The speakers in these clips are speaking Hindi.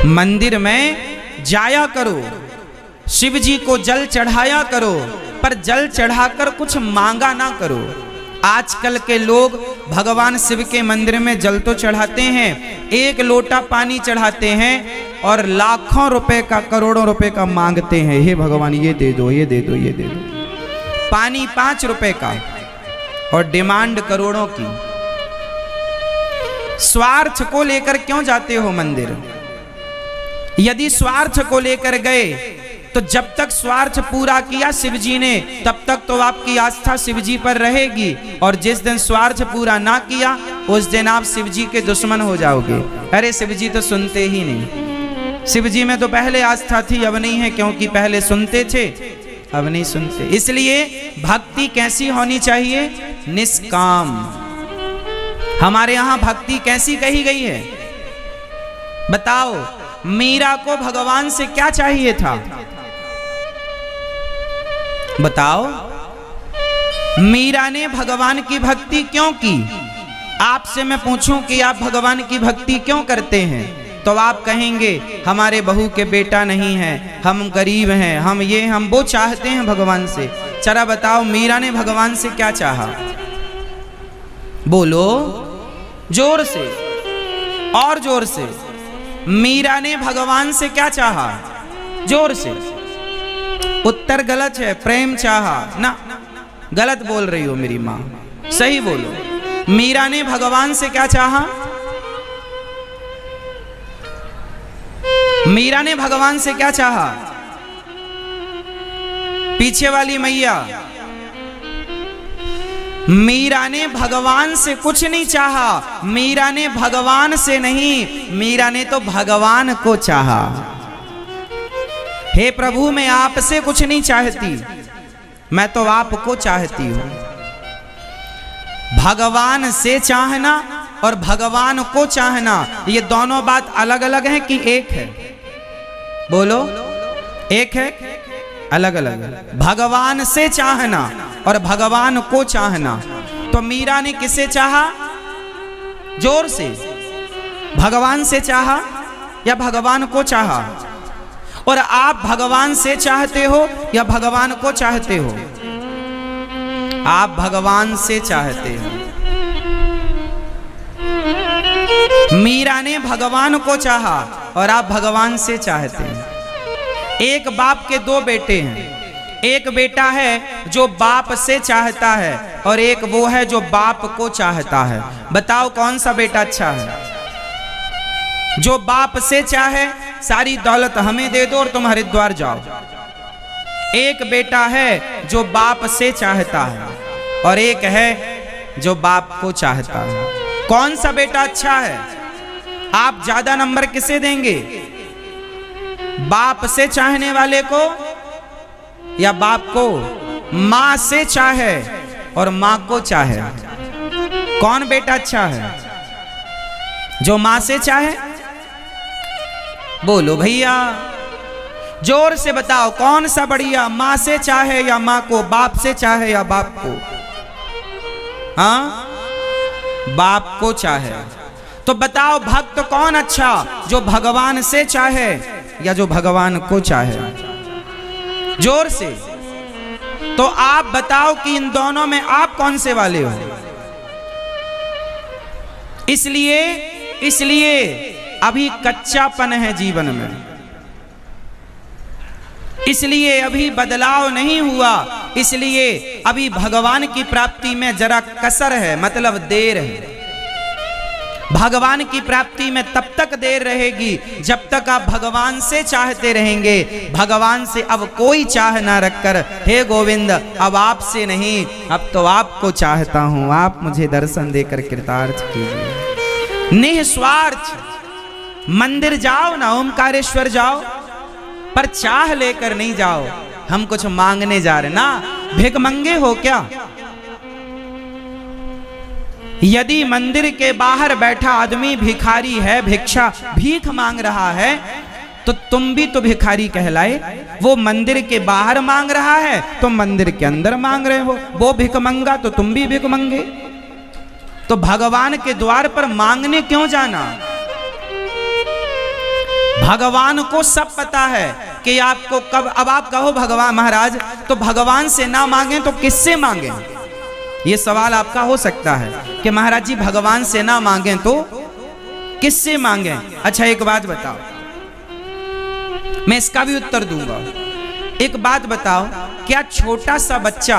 मंदिर में जाया करो, शिव जी को जल चढ़ाया करो, पर जल चढ़ाकर कुछ मांगा ना करो। आजकल के लोग भगवान शिव के मंदिर में जल तो चढ़ाते हैं, एक लोटा पानी चढ़ाते हैं और लाखों रुपए का, करोड़ों रुपए का मांगते हैं, हे भगवान ये दे दो, ये दे दो, ये दे दो। पानी 5 रुपए का और डिमांड करोड़ों की। स्वार्थ को लेकर क्यों जाते हो मंदिर? यदि स्वार्थ को लेकर गए तो जब तक स्वार्थ पूरा किया शिव जी ने, तब तक तो आपकी आस्था शिव जी पर रहेगी, और जिस दिन स्वार्थ पूरा ना किया उस दिन आप शिव जी के दुश्मन हो जाओगे। अरे शिव जी तो सुनते ही नहीं। शिव जी में तो पहले आस्था थी, अब नहीं है, क्योंकि पहले सुनते थे, अब नहीं सुनते। इसलिए भक्ति कैसी होनी चाहिए? निष्काम। हमारे यहां भक्ति कैसी कही गई है? बताओ, मीरा को भगवान से क्या चाहिए था? बताओ, मीरा ने भगवान की भक्ति क्यों की? आपसे मैं पूछूं कि आप भगवान की भक्ति क्यों करते हैं, तो आप कहेंगे हमारे बहू के बेटा नहीं है, हम गरीब हैं, हम ये हम वो चाहते हैं भगवान से। चला बताओ, मीरा ने भगवान से क्या चाहा? बोलो जोर से, और जोर से। मीरा ने भगवान से क्या चाहा? जोर से। उत्तर गलत है, प्रेम चाहा ना। गलत बोल रही हो मेरी माँ, सही बोलो। मीरा ने भगवान से क्या चाहा? मीरा ने भगवान से क्या चाहा? पीछे वाली मैया, मीरा ने भगवान से कुछ नहीं चाहा। मीरा ने भगवान से नहीं, मीरा ने तो भगवान को चाहा। हे प्रभु, मैं आपसे कुछ नहीं चाहती, मैं तो आपको चाहती हूं। भगवान से चाहना और भगवान को चाहना, ये दोनों बात अलग अलग है कि एक है? बोलो, एक है, अलग अलग है। भगवान से चाहना और भगवान को चाहना। तो मीरा ने किसे चाहा? जोर से। भगवान से चाहा या भगवान को चाहा? और आप भगवान से चाहते हो या भगवान को चाहते हो? आप भगवान से चाहते हो। मीरा ने भगवान को चाहा और आप भगवान से चाहते हैं। एक बाप के 2 बेटे हैं, एक बेटा है जो बाप से चाहता है और एक वो है जो बाप को चाहता है। बताओ कौन सा बेटा अच्छा है? जो बाप से चाहे सारी दौलत हमें दे दो और तुम हरिद्वार जाओ। एक बेटा है जो बाप से चाहता है और एक है जो बाप को चाहता है। कौन सा बेटा अच्छा है? आप ज्यादा नंबर किसे देंगे? बाप से चाहने वाले को या बाप को? मां से चाहे और मां को चाहे, कौन बेटा अच्छा है? जो मां से चाहे। बोलो भैया, जोर से बताओ कौन सा बढ़िया? मां से चाहे या मां को? बाप से चाहे या बाप को? हाँ, बाप को चाहे। तो बताओ भक्त कौन अच्छा? जो भगवान से चाहे या जो भगवान को चाहे? जोर से। तो आप बताओ कि इन दोनों में आप कौन से वाले हो? इसलिए अभी कच्चापन है जीवन में, इसलिए अभी बदलाव नहीं हुआ, इसलिए अभी भगवान की प्राप्ति में जरा कसर है, मतलब देर है। भगवान की प्राप्ति में तब तक देर रहेगी जब तक आप भगवान से चाहते रहेंगे। भगवान से अब कोई चाह ना रखकर, हे गोविंद अब आपसे नहीं, अब तो आपको चाहता हूं, आप मुझे दर्शन देकर कृतार्थ कीजिए। निस्वार्थ मंदिर जाओ ना, ओमकारेश्वर जाओ, पर चाह लेकर नहीं जाओ हम कुछ मांगने जा रहे ना। भिखमंगे हो क्या? यदि मंदिर के बाहर बैठा आदमी भिखारी है, भिक्षा भीख मांग रहा है, तो तुम भी तो भिखारी कहलाए। वो मंदिर के बाहर मांग रहा है, तुम मंदिर के अंदर मांग रहे हो। वो भिखमंगा तो तुम भी भिखमंगे। तो भगवान के द्वार पर मांगने क्यों जाना? भगवान को सब पता है कि आपको कब, अब आप कहो भगवान महाराज तो भगवान से ना मांगे तो किससे मांगे? ये सवाल आपका हो सकता है कि महाराज जी भगवान से ना मांगे तो किससे मांगे? अच्छा एक बात बताओ, मैं इसका भी उत्तर दूंगा। एक बात बताओ, क्या छोटा सा बच्चा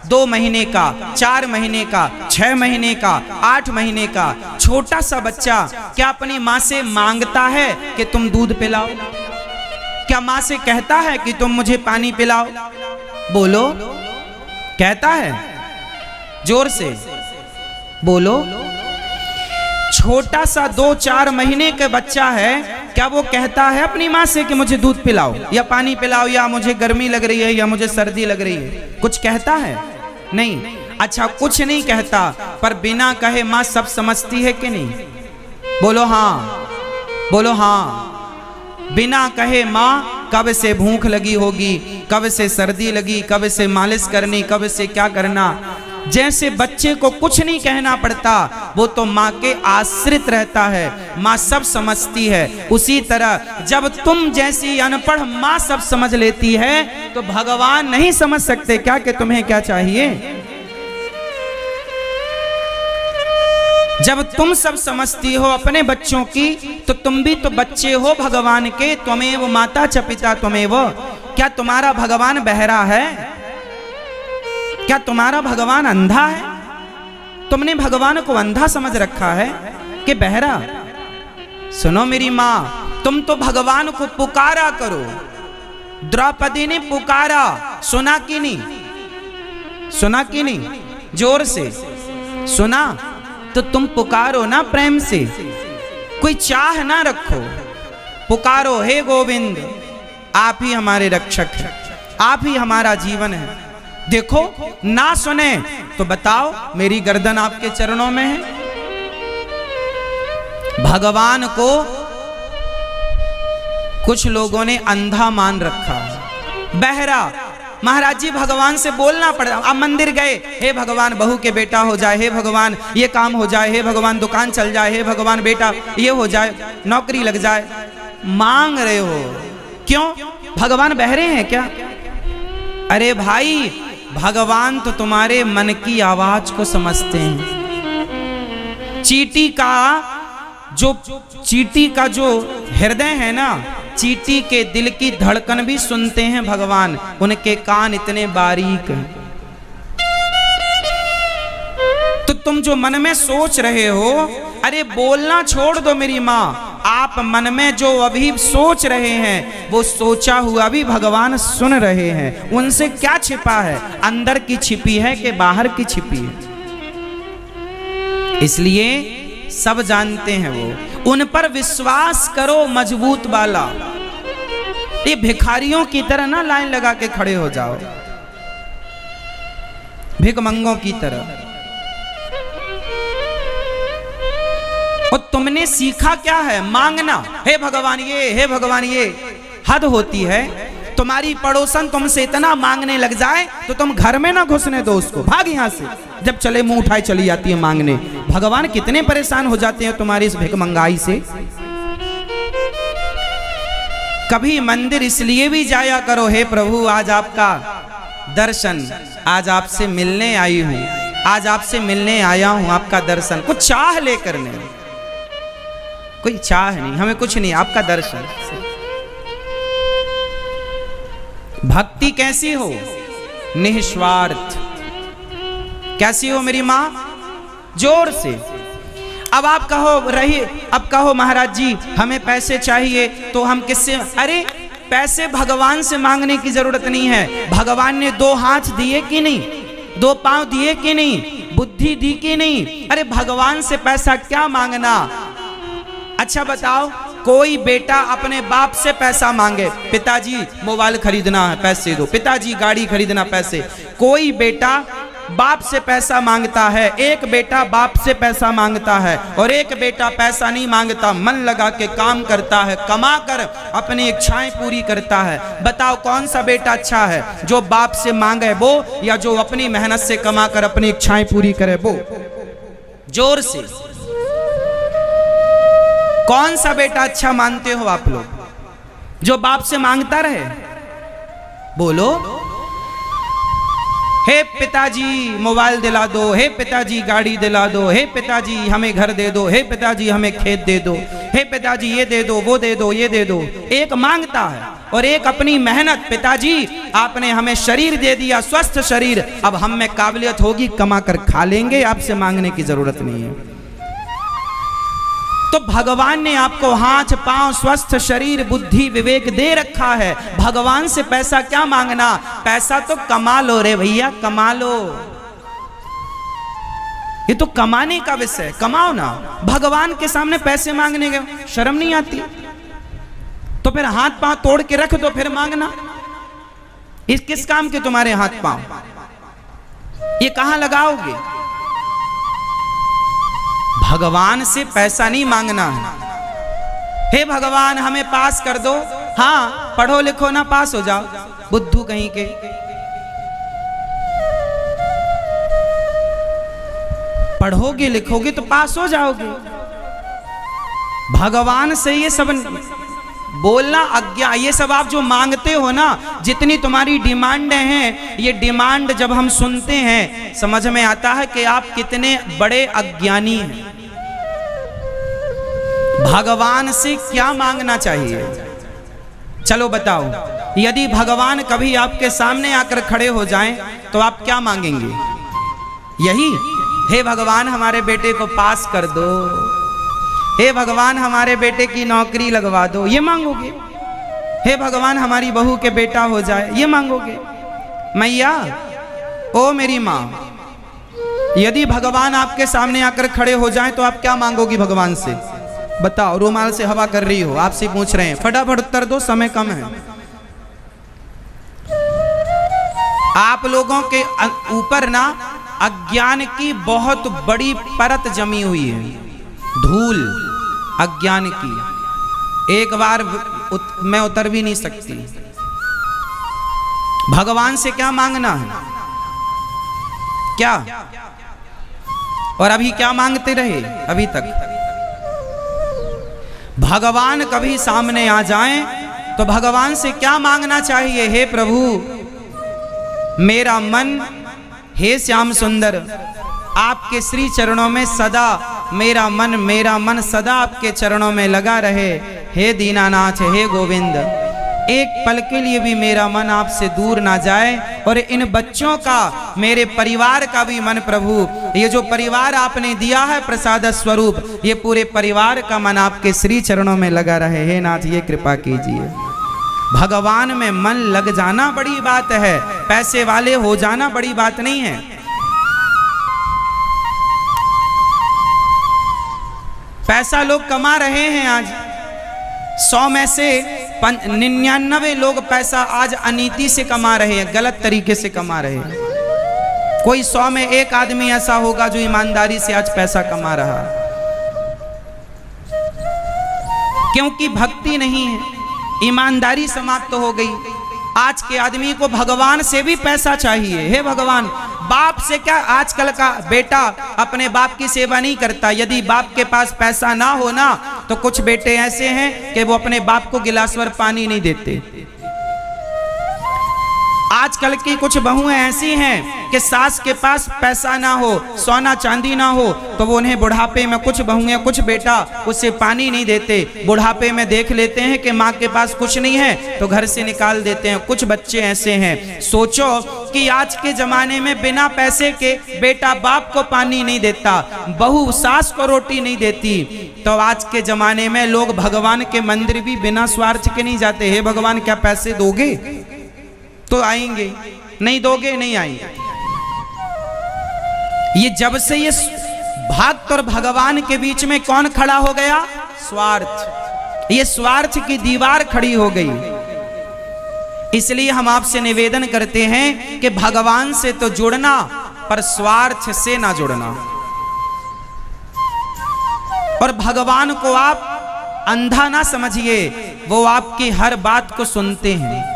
2 महीने का, 4 महीने का, 6 महीने का, 8 महीने का छोटा सा बच्चा क्या अपनी माँ से मांगता है कि तुम दूध पिलाओ? क्या माँ से कहता है कि तुम मुझे पानी पिलाओ? बोलो, कहता है? जोर से बोलो। छोटा सा 2-4 महीने का बच्चा है, क्या वो कहता है अपनी माँ से कि मुझे दूध पिलाओ या पानी पिलाओ या मुझे गर्मी लग रही है या मुझे सर्दी लग रही है? कुछ कहता है? नहीं। अच्छा कुछ नहीं कहता, पर बिना कहे माँ सब समझती है कि नहीं? बोलो हाँ, बोलो हाँ। बिना कहे माँ कब से भूख लगी होगी, कब से सर्दी लगी, कब से मालिश करनी, कब से क्या करना। जैसे बच्चे को कुछ नहीं कहना पड़ता, वो तो माँ के आश्रित रहता है, माँ सब समझती है। उसी तरह जब तुम जैसी अनपढ़ माँ सब समझ लेती है तो भगवान नहीं समझ सकते क्या कि तुम्हें क्या चाहिए? जब तुम सब समझती हो अपने बच्चों की तो तुम भी तो बच्चे हो भगवान के। त्वमेव माता च पिता त्वमेव। क्या तुम्हारा भगवान बहरा है? क्या तुम्हारा भगवान अंधा है? तुमने भगवान को अंधा समझ रखा है कि बहरा? सुनो मेरी माँ, तुम तो भगवान को पुकारा करो। द्रौपदी ने पुकारा, सुना कि नहीं? सुना कि नहीं? जोर से सुना? तो तुम पुकारो ना प्रेम से, कोई चाह ना रखो, पुकारो हे गोविंद, आप ही हमारे रक्षक हैं, आप ही हमारा जीवन है। देखो ना सुने तो बताओ, मेरी गर्दन आपके चरणों में है। भगवान को कुछ लोगों ने अंधा मान रखा, बहरा। महाराज जी भगवान से बोलना पड़ा। आप मंदिर गए, हे भगवान बहू के बेटा हो जाए, हे भगवान ये काम हो जाए, हे भगवान दुकान चल जाए, हे भगवान बेटा ये हो जाए, नौकरी लग जाए। मांग रहे हो क्यों? भगवान बहरे हैं क्या? अरे भाई, भगवान तो तुम्हारे मन की आवाज को समझते हैं। चींटी का जो हृदय है ना, चींटी के दिल की धड़कन भी सुनते हैं भगवान, उनके कान इतने बारीक हैं। तो तुम जो मन में सोच रहे हो, अरे बोलना छोड़ दो मेरी माँ, आप मन में जो अभी सोच रहे हैं वो सोचा हुआ भी भगवान सुन रहे हैं। उनसे क्या छिपा है? अंदर की छिपी है कि बाहर की छिपी है? इसलिए सब जानते हैं वो। उन पर विश्वास करो मजबूत वाला। ये भिखारियों की तरह ना लाइन लगा के खड़े हो जाओ, भिखमंगों की तरह। और तुमने सीखा क्या है? मांगना, हे भगवान ये, हे भगवान ये। हद होती है। तुम्हारी पड़ोसन तुमसे इतना मांगने लग जाए तो तुम घर में ना घुसने दो उसको, भाग यहां से। जब चले मुंह उठाए चली जाती है मांगने। भगवान कितने परेशान हो जाते हैं तुम्हारी इस भिखमंगाई से। कभी मंदिर इसलिए भी जाया करो, हे प्रभु आज आपका दर्शन, आज आपसे मिलने आई हूं, आज आपसे मिलने आया हूं, आपका दर्शन। कुछ चाह लेकर नहीं, कोई चाह नहीं, हमें कुछ नहीं, आपका दर्शन। भक्ति कैसी हो? निस्वार्थ। कैसी हो मेरी माँ? जोर से। अब आप कहो रही, अब कहो महाराज जी हमें पैसे चाहिए तो हम किससे? अरे पैसे भगवान से मांगने की जरूरत नहीं है। भगवान ने 2 हाथ दिए कि नहीं? 2 पांव दिए कि नहीं? बुद्धि दी कि नहीं? अरे भगवान से पैसा क्या मांगना? अच्छा बताओ, कोई बेटा अपने बाप से पैसा मांगे, पिताजी मोबाइल खरीदना है पैसे दो, पिताजी गाड़ी खरीदना पैसे। कोई बेटा बाप से पैसा मांगता है, एक बेटा बाप से पैसा मांगता है और एक बेटा पैसा नहीं मांगता, मन लगा के काम करता है, कमा कर अपनी इच्छाएं पूरी करता है। बताओ कौन सा बेटा अच्छा है? जो बाप से मांगे वो, या जो अपनी मेहनत से कमा कर अपनी इच्छाएं पूरी करे वो? जोर से। कौन सा बेटा अच्छा मानते हो आप लोग? जो बाप से मांगता रहे? बोलो। हे पिताजी मोबाइल दिला दो, हे पिताजी गाड़ी दिला दो, हे पिताजी हमें घर दे दो, हे पिताजी हमें खेत दे दो, हे पिताजी ये दे दो, वो दे दो, ये दे दो। एक मांगता है और एक अपनी मेहनत, पिताजी आपने हमें शरीर दे दिया, स्वस्थ शरीर, अब हम में काबिलियत होगी कमा कर खा लेंगे, आपसे मांगने की जरूरत नहीं है। तो भगवान ने आपको हाथ पांव स्वस्थ शरीर बुद्धि विवेक दे रखा है। भगवान से पैसा क्या मांगना? पैसा तो कमा लो रे भैया, कमा लो। ये तो कमाने का विषय, कमाओ ना। भगवान के सामने पैसे मांगने गए, शर्म नहीं आती? तो फिर हाथ पांव तोड़ के रख दो, फिर मांगना। इस किस काम के तुम्हारे हाथ पांव? ये कहां लगाओगे? भगवान से पैसा नहीं मांगना है। हे भगवान हमें पास कर दो। हाँ, पढ़ो लिखो ना, पास हो जाओ, बुद्धू कहीं के। पढ़ोगे लिखोगे तो पास हो जाओगे। भगवान से ये सब बोलना अज्ञा। ये सब आप जो मांगते हो ना, जितनी तुम्हारी डिमांड हैं, ये डिमांड जब हम सुनते हैं समझ में आता है कि आप कितने बड़े अज्ञानी हैं। भगवान से क्या मांगना चाहिए? चलो बताओ, यदि भगवान कभी आपके सामने आकर खड़े हो जाएं तो आप क्या मांगेंगे? यही, हे भगवान हमारे बेटे को पास कर दो, हे भगवान हमारे बेटे की नौकरी लगवा दो, ये मांगोगे? हे भगवान हमारी बहू के बेटा हो जाए, ये मांगोगे? मैया, ओ मेरी माँ, यदि भगवान आपके सामने आकर खड़े हो जाएं तो आप क्या मांगोगी भगवान से? बताओ। रुमाल से हवा कर रही हो, आपसे पूछ रहे हैं, फटाफट उत्तर दो, समय कम है। आप लोगों के ऊपर ना अज्ञान की बहुत बड़ी परत जमी हुई है, धूल अज्ञान की, एक बार मैं उतर भी नहीं सकती। भगवान से क्या मांगना है? क्या? और अभी क्या मांगते रहे अभी तक? भगवान कभी सामने आ जाएं तो भगवान से क्या मांगना चाहिए? हे प्रभु मेरा मन, हे श्याम सुंदर, आपके श्री चरणों में सदा मेरा मन सदा आपके चरणों में लगा रहे। हे दीनानाथ, हे गोविंद, एक पल के लिए भी मेरा मन आपसे दूर ना जाए, और इन बच्चों का, मेरे परिवार का भी मन प्रभु, ये जो परिवार आपने दिया है प्रसाद स्वरूप, ये पूरे परिवार का मन आपके श्री चरणों में लगा रहे। हे नाथ, ये कृपा कीजिए। भगवान में मन लग जाना बड़ी बात है, पैसे वाले हो जाना बड़ी बात नहीं है। पैसा लोग कमा रहे हैं आज, 100 में से 99 लोग पैसा आज अनीति से कमा रहे हैं, गलत तरीके से कमा रहे हैं। कोई 100 में एक आदमी ऐसा होगा जो ईमानदारी से आज पैसा कमा रहा है, क्योंकि भक्ति नहीं है, ईमानदारी समाप्त हो गई। आज के आदमी को भगवान से भी पैसा चाहिए। हे भगवान, बाप से क्या, आजकल का बेटा अपने बाप की सेवा नहीं करता। यदि बाप के पास पैसा ना हो ना, तो कुछ बेटे ऐसे हैं कि वो अपने बाप को गिलास भर पानी नहीं देते। आजकल की कुछ बहुएं ऐसी हैं कि सास के पास पैसा ना हो, सोना चांदी ना हो, तो वो उन्हें बुढ़ापे में, कुछ बहुएं, कुछ बेटा उससे पानी नहीं देते। बुढ़ापे में देख लेते हैं कि माँ के पास कुछ नहीं है तो घर से निकाल देते हैं। कुछ बच्चे ऐसे हैं। सोचो कि आज के जमाने में बिना पैसे के बेटा बाप को पानी नहीं देता, बहू सास को रोटी नहीं देती, तो आज के जमाने में लोग भगवान के मंदिर भी बिना स्वार्थ के नहीं जाते। हे भगवान, क्या पैसे दोगे तो आएंगे, नहीं दोगे नहीं आएंगे। ये जब से ये भक्त और भगवान के बीच में कौन खड़ा हो गया? स्वार्थ। ये स्वार्थ की दीवार खड़ी हो गई। इसलिए हम आपसे निवेदन करते हैं कि भगवान से तो जुड़ना, पर स्वार्थ से ना जुड़ना। और भगवान को आप अंधा ना समझिए, वो आपकी हर बात को सुनते हैं।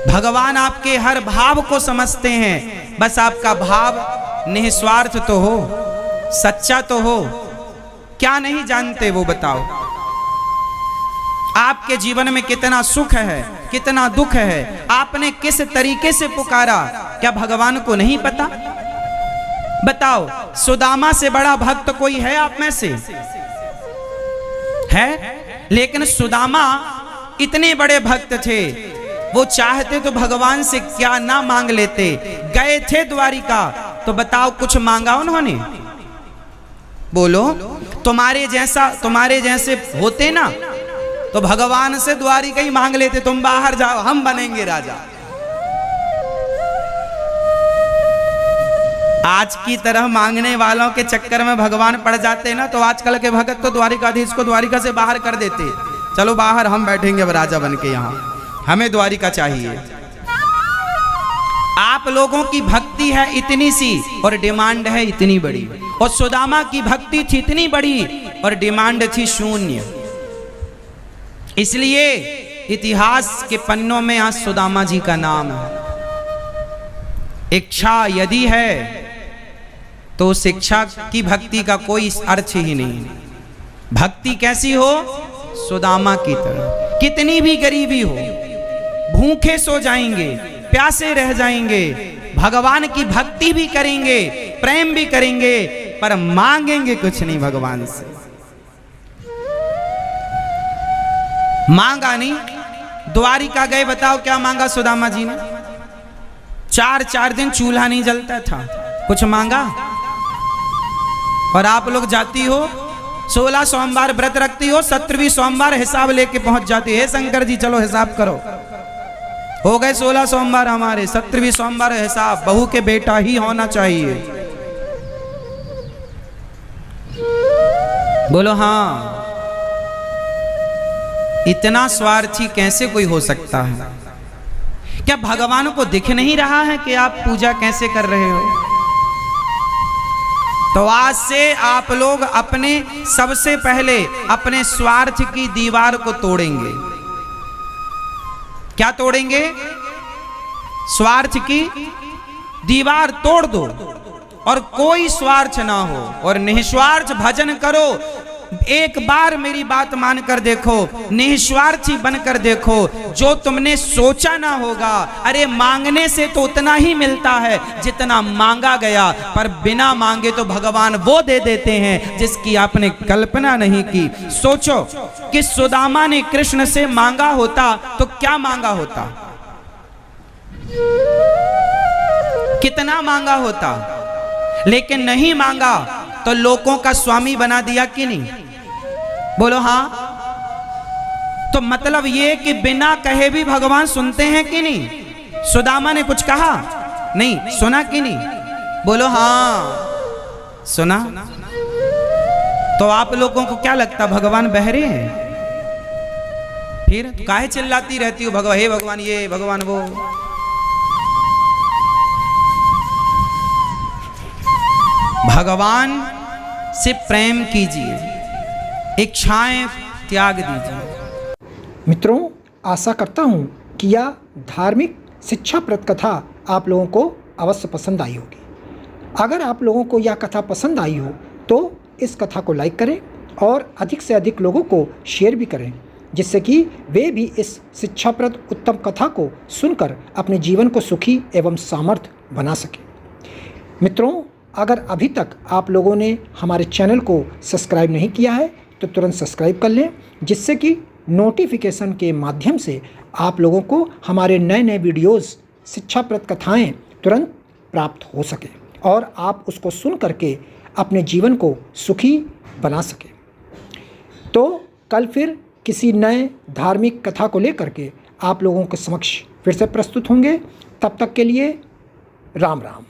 भगवान आपके हर भाव को समझते हैं, बस आपका भाव निस्वार्थ तो हो, सच्चा तो हो। क्या नहीं जानते वो बताओ? आपके जीवन में कितना सुख है, कितना दुख है, आपने किस तरीके से पुकारा, क्या भगवान को नहीं पता? बताओ, सुदामा से बड़ा भक्त कोई है आप में से? है? लेकिन सुदामा इतने बड़े भक्त थे, वो चाहते तो भगवान से क्या ना मांग लेते। गए थे द्वारिका, तो बताओ कुछ मांगा उन्होंने? बोलो, तुम्हारे जैसे होते ना तो भगवान से द्वारिका ही मांग लेते, तुम बाहर जाओ, हम बनेंगे राजा। आज की तरह मांगने वालों के चक्कर में भगवान पड़ जाते ना, तो आजकल के भगत तो द्वारिकाधीश को द्वारिका से बाहर कर देते। चलो बाहर, हम बैठेंगे अब राजा बन के, यहाँ हमें द्वारिका चाहिए। आप लोगों की भक्ति है इतनी सी और डिमांड है इतनी बड़ी, और सुदामा की भक्ति थी इतनी बड़ी और डिमांड थी शून्य। इसलिए इतिहास के पन्नों में आज सुदामा जी का नाम है। इच्छा यदि है तो शिक्षा की भक्ति का कोई अर्थ ही नहीं। भक्ति कैसी हो? सुदामा की तरह। कितनी भी गरीबी हो, भूखे सो जाएंगे, प्यासे रह जाएंगे, भगवान की भक्ति भी करेंगे, प्रेम भी करेंगे, पर मांगेंगे कुछ नहीं भगवान से। मांगा नहीं। द्वारिका गए, बताओ क्या मांगा सुदामा जी ने? 4 दिन चूल्हा नहीं जलता था, कुछ मांगा? और आप लोग जाती हो 16 सोमवार व्रत रखती हो, 17वीं सोमवार हिसाब लेके पहुंच जाती है, शंकर जी चलो हिसाब करो। हो गए 16 सोमवार हमारे, 17वीं सोमवार हिसाब, बहू के बेटा ही होना चाहिए। बोलो हाँ। इतना स्वार्थी कैसे कोई हो सकता है? क्या भगवान को दिख नहीं रहा है कि आप पूजा कैसे कर रहे हो? तो आज से आप लोग अपने सबसे पहले अपने स्वार्थ की दीवार को तोड़ेंगे। क्या तोड़ेंगे? स्वार्थ की दीवार तोड़ दो और कोई स्वार्थ ना हो और निस्वार्थ भजन करो। एक बार मेरी बात मानकर देखो, निस्वार्थी बनकर देखो, जो तुमने सोचा ना होगा। अरे मांगने से तो उतना ही मिलता है जितना मांगा गया, पर बिना मांगे तो भगवान वो दे देते हैं जिसकी आपने कल्पना नहीं की। सोचो कि सुदामा ने कृष्ण से मांगा होता तो क्या मांगा होता? कितना मांगा होता? लेकिन नहीं मांगा तो लोगों का स्वामी बना दिया कि नहीं? बोलो हाँ। तो मतलब ये कि बिना कहे भी भगवान सुनते हैं कि नहीं? सुदामा ने कुछ कहा नहीं, सुना कि नहीं? बोलो हाँ, सुना। तो आप लोगों को क्या लगता भगवान बहरे हैं? फिर काहे चिल्लाती रहती हो भगवान, हे भगवान ये, भगवान वो? भगवान से प्रेम कीजिए, इच्छाएं त्याग दीजिए। मित्रों, आशा करता हूं कि यह धार्मिक शिक्षाप्रद कथा आप लोगों को अवश्य पसंद आई होगी। अगर आप लोगों को यह कथा पसंद आई हो तो इस कथा को लाइक करें और अधिक से अधिक लोगों को शेयर भी करें, जिससे कि वे भी इस शिक्षाप्रद उत्तम कथा को सुनकर अपने जीवन को सुखी एवं सामर्थ्य बना सकें। मित्रों, अगर अभी तक आप लोगों ने हमारे चैनल को सब्सक्राइब नहीं किया है तो तुरंत सब्सक्राइब कर लें, जिससे कि नोटिफिकेशन के माध्यम से आप लोगों को हमारे नए नए वीडियोस, शिक्षाप्रद कथाएं तुरंत प्राप्त हो सके और आप उसको सुन करके अपने जीवन को सुखी बना सकें। तो कल फिर किसी नए धार्मिक कथा को लेकर के आप लोगों के समक्ष फिर से प्रस्तुत होंगे। तब तक के लिए राम राम।